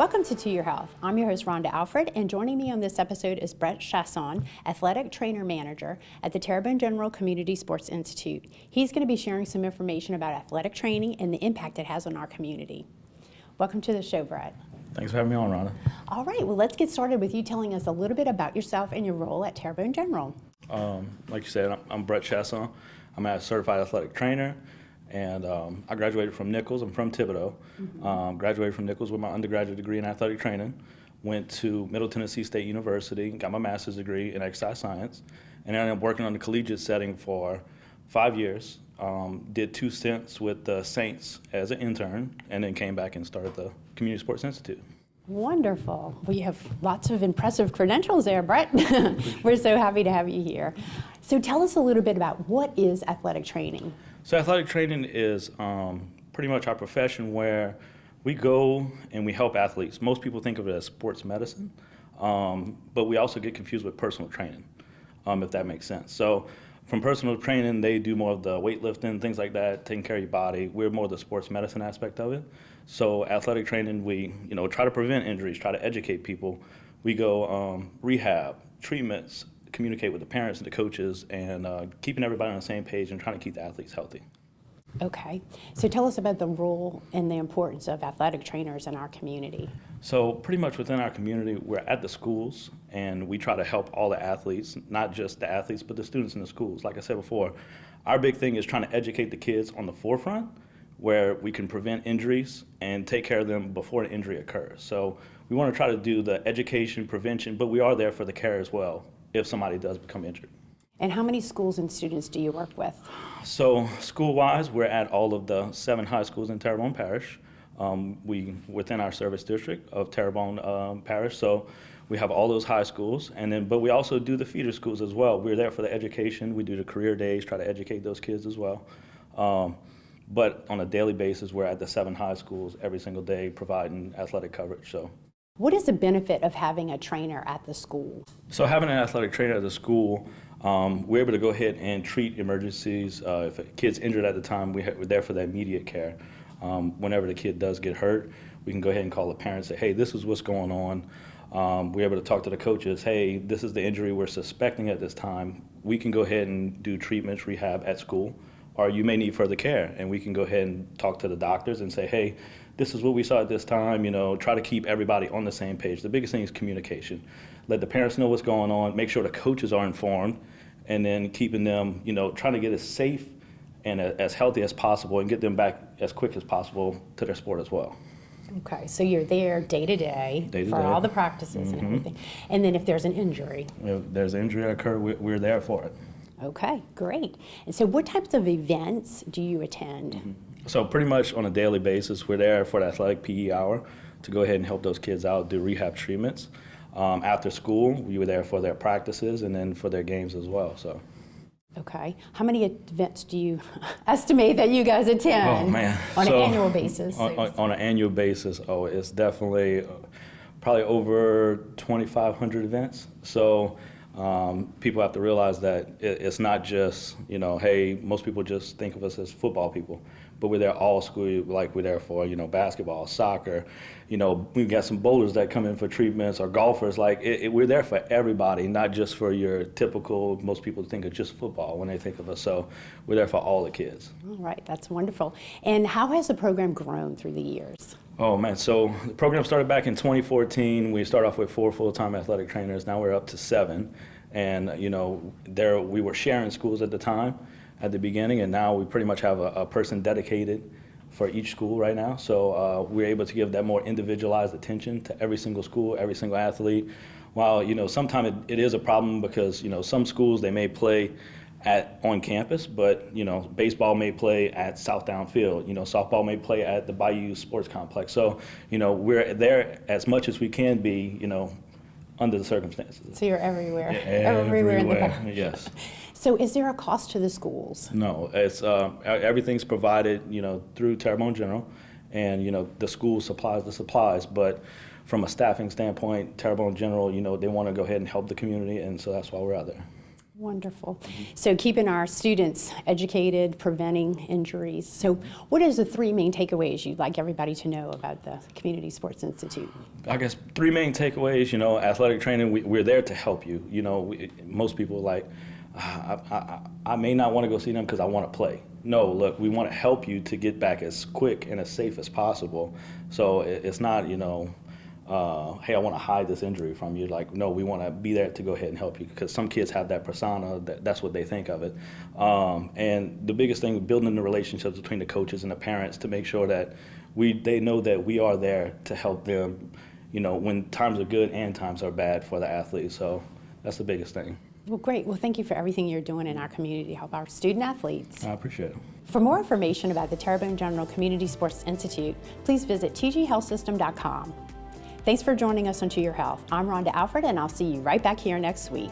Welcome to Your Health. I'm your host, Rhonda Alfred, and joining me on this episode is Brett Chiasson, Athletic Trainer Manager at the Terrebonne General Community Sports Institute. He's going to be sharing some information about athletic training and the impact it has on our community. Welcome to the show, Brett. Thanks for having me on, Rhonda. All right, well, let's get started with you telling us a little bit about yourself and your role at Terrebonne General. Like you said, I'm Brett Chiasson. I'm a certified athletic trainer, and I graduated from Nichols. I'm from Thibodaux. Graduated from Nichols with my undergraduate degree in athletic training. Went to Middle Tennessee State University, got my master's degree in exercise science, and then I'm working on the collegiate setting for 5 years. Did 2 stints with the Saints as an intern, and then came back and started the Community Sports Institute. Wonderful. Well, you have lots of impressive credentials there, Brett. We're so happy to have you here. So tell us a little bit about what is athletic training? So athletic training is pretty much our profession where we go and we help athletes. Most people think of it as sports medicine, but we also get confused with personal training, if that makes sense. So from personal training, they do more of the weightlifting, things like that, taking care of your body. We're more the sports medicine aspect of it. So athletic training, we try to prevent injuries, try to educate people. We go rehab, treatments, communicate with the parents and the coaches, and keeping everybody on the same page and trying to keep the athletes healthy. Okay, so tell us about the role and the importance of athletic trainers in our community. So pretty much within our community, we're at the schools, and we try to help all the athletes, not just the athletes, but the students in the schools. Like I said before, our big thing is trying to educate the kids on the forefront, where we can prevent injuries and take care of them before an injury occurs. So we want to try to do the education, prevention, but we are there for the care as well if somebody does become injured. And how many schools and students do you work with? So school-wise, we're at all of the 7 high schools in Terrebonne Parish. Within our service district of Terrebonne Parish, so we have all those high schools, but we also do the feeder schools as well. We're there for the education. We do the career days, try to educate those kids as well. But on a daily basis, we're at the 7 high schools every single day providing athletic coverage. So, what is the benefit of having a trainer at the school? So having an athletic trainer at the school, we're able to go ahead and treat emergencies. If a kid's injured at the time, we're there for the immediate care. Whenever the kid does get hurt, we can go ahead and call the parents and say, hey, this is what's going on. We're able to talk to the coaches, hey, this is the injury we're suspecting at this time. We can go ahead and do treatments, rehab at school, or you may need further care. And we can go ahead and talk to the doctors and say, hey, this is what we saw at this time, try to keep everybody on the same page. The biggest thing is communication. Let the parents know what's going on, make sure the coaches are informed, and then keeping them, trying to get as safe and as healthy as possible and get them back as quick as possible to their sport as well. Okay, so you're there day to day for all the practices and everything. And then if there's an injury? If there's an injury occur, we're there for it. Okay, great. And so what types of events do you attend? So pretty much on a daily basis, we're there for the athletic PE hour to go ahead and help those kids out, do rehab treatments. After school, we were there for their practices and then for their games as well. So. Okay. How many events do you estimate that you guys attend? Oh, man. On an annual basis? On an annual basis, it's definitely probably over 2,500 events. So people have to realize that it's not just, hey, most people just think of us as football people, but we're there all school, like we're there for, basketball, soccer, we've got some bowlers that come in for treatments, or golfers, we're there for everybody, not just for your typical, most people think of just football when they think of us, so we're there for all the kids. All right, that's wonderful. And how has the program grown through the years? Oh man, so the program started back in 2014. We started off with 4 full-time athletic trainers. Now we're up to 7. And we were sharing schools at the time, at the beginning, and now we pretty much have a person dedicated for each school right now. So we're able to give that more individualized attention to every single school, every single athlete. While sometimes it is a problem because some schools they may play on campus, but baseball may play at Southdown Field. Softball may play at the Bayou Sports Complex. So we're there as much as we can be. Under the circumstances. So you're everywhere. Everywhere in the back. Yes. So is there a cost to the schools? No, it's everything's provided, through Terrebonne General, and the school supplies the supplies. But from a staffing standpoint, Terrebonne General, they want to go ahead and help the community, and so that's why we're out there. Wonderful. So keeping our students educated, preventing injuries. So what is the 3 main takeaways you'd like everybody to know about the Community Sports Institute? I guess 3 main takeaways, athletic training, we're there to help you. Most people are like, I may not want to go see them because I want to play. No, look, we want to help you to get back as quick and as safe as possible. So it's not, hey, I want to hide this injury from you. Like, no, we want to be there to go ahead and help you, because some kids have that persona, that's what they think of it. And the biggest thing, building the relationships between the coaches and the parents to make sure that they know that we are there to help them, when times are good and times are bad for the athletes. So that's the biggest thing. Well, great. Well, thank you for everything you're doing in our community to help our student athletes. I appreciate it. For more information about the Terrebonne General Community Sports Institute, please visit tghealthsystem.com. Thanks for joining us on To Your Health. I'm Rhonda Alfred, and I'll see you right back here next week.